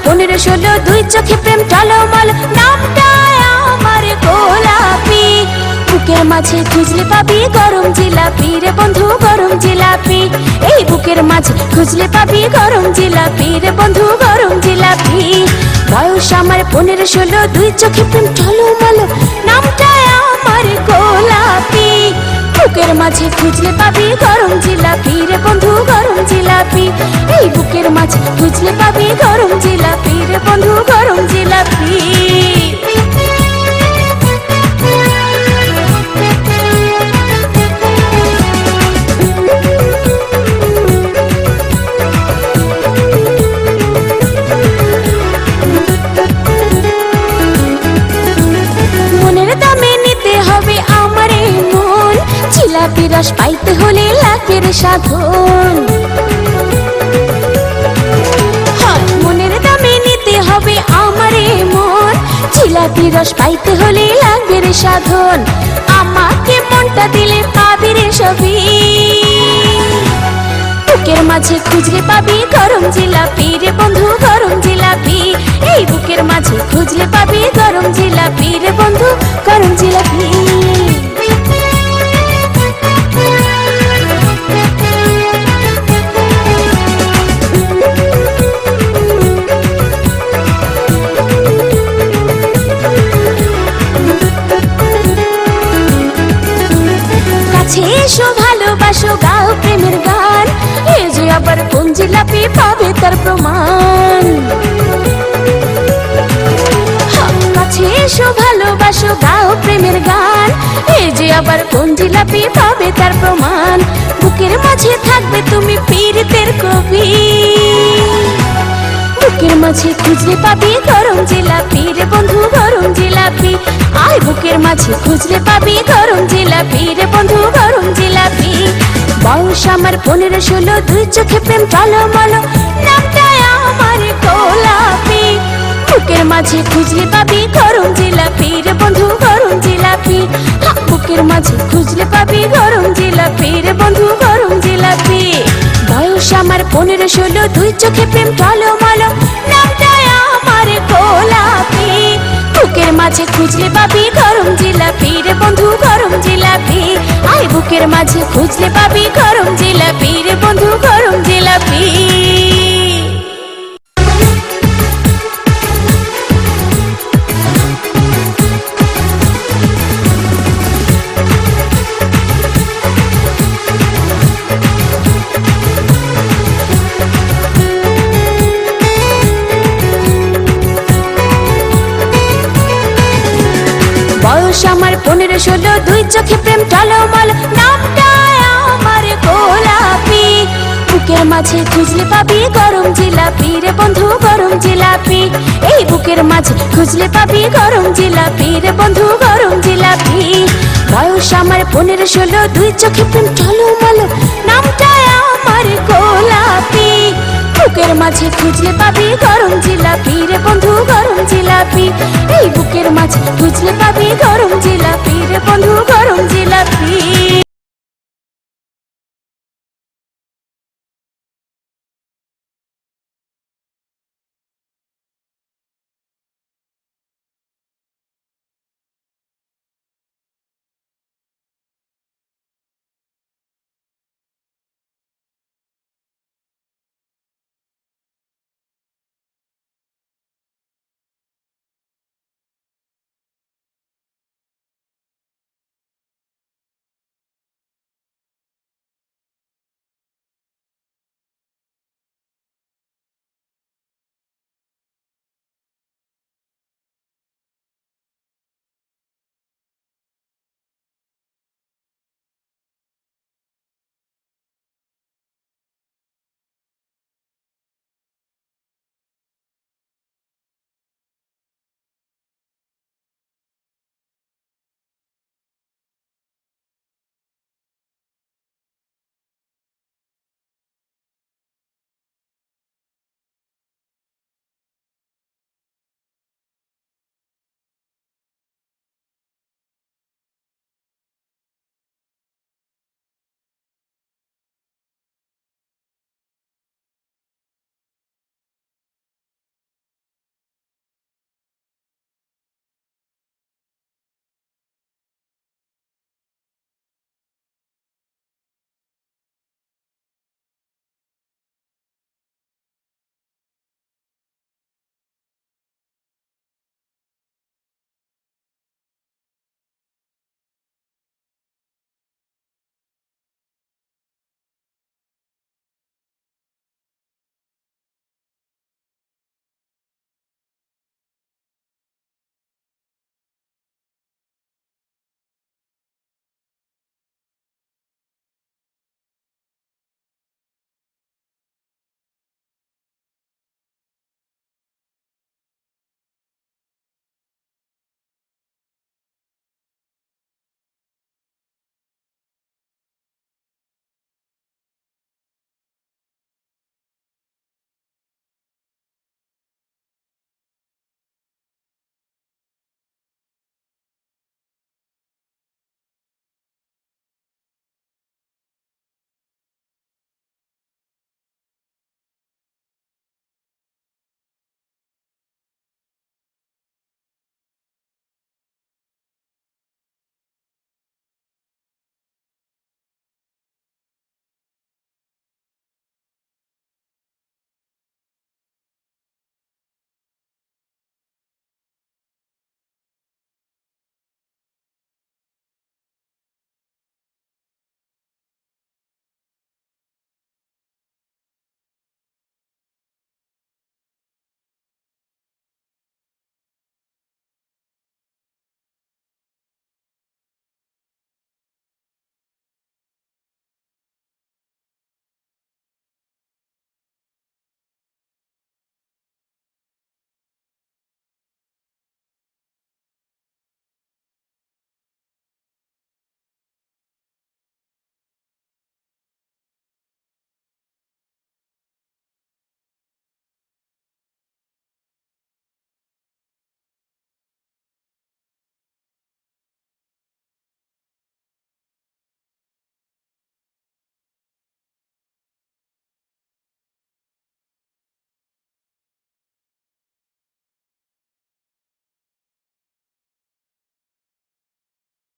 15 16 দুই চোখে প্রেম টলমল, নামটা আমার গোলাপি। বুকের মাঝে খুঁজলে পাবি গরম জিলাপি রে বন্ধু, গরম জিলাপি। এই বুকের মাঝে খুঁজলে পাবি গরম জিলাপি রে বন্ধু, গরম জিলাপি। বয়স আমার 15 16 দুই চোখে প্রেম টলমল, নামটা আমার গোলাপি। বুকের মাঝে খুঁজলে পাবি গরম জিলাপি রে বন্ধু, গরম জিলাপি। এই বুকের মাঝে খুঁজলে পাবি গরম জিলাপি রে বন্ধু, গরম জিলাপি। মনের দামে নিতে হবে আমার এই মন, জিলাপি রস পাইতে হলে লাখের সাধন। মনের দামে নিতে হবে আমার এই মন, জিলাপি রস পাইতে হলে লাখের সাধন। আমাকে মনটা দিলে পাবি রে সবই, বুকের মাঝে খুঁজলে পাবি গরম জিলাপি রে বন্ধু, গরম জিলাপি। এই বুকের মাঝে খুঁজলে পাবি গরম জিলাপি রে বন্ধু, গরম জিলাপি। কাছে এসো ভালোবাসো গাও প্রেমের গান, এ যে আবার কোন জিলাপি পাবে তার প্রমাণ। কাছে এসো ভালোবাসো গাও প্রেমের গান, এ যে আবার কোন জিলাপি পাবে তার প্রমাণ। বুকের মাঝে থাকবে তুমি পীড়িতের কবি, বুকের মাঝে খুঁজলে পাবি গরম জিলাপি রে বন্ধু, গরম জিলাপি। আয় বুকের মাঝে খুঁজলে পাবি গরম জিলাপি রে বন্ধু, গরম জিলাপি। বয়স আমার 15 16 দুই চোখে প্রেম টলমল, নামটা আমার গোলাপি। বুকের মাঝে খুঁজলে পাবি গরম জিলাপি রে বন্ধু, গরম জিলাপি। বুকের মাঝে খুঁজলে পাবি গরম জিলাপি রে বন্ধু, গরম জিলাপি। বয়স আমার 15 16 দুই চোখে প্রেম টলমল, নামটা আমার গোলাপি। বুকের মাঝে খুঁজলে পাবি গরম জিলাপি রে বন্ধু, গরম জিলাপি। আয় বুকের মাঝে খুঁজলে পাবি গরম জিলাপি রে বন্ধু, গরম জিলাপি। বয়স আমার 15 16 দুই চোখে প্রেম টলমল, নামটা আমার গোলাপি। বুকের মাঝে খুঁজলে পাবি গরম জিলাপি রে বন্ধু, গরম জিলাপি। এই বুকের মাঝে খুঁজলে পাবি গরম জিলাপি রে বন্ধু, গরম জিলাপি। বয়স আমার 15 16 দুই চোখে প্রেম টলমল, নামটা আমার গোলাপি। বুকের মাঝে খুঁজলে পাবি গরম জিলাপি রে বন্ধু, গরম জিলাপি। এই বুকের মাঝে খুঁজলে পাবি গরম জিলাপি রে বন্ধু, গরম জিলাপি।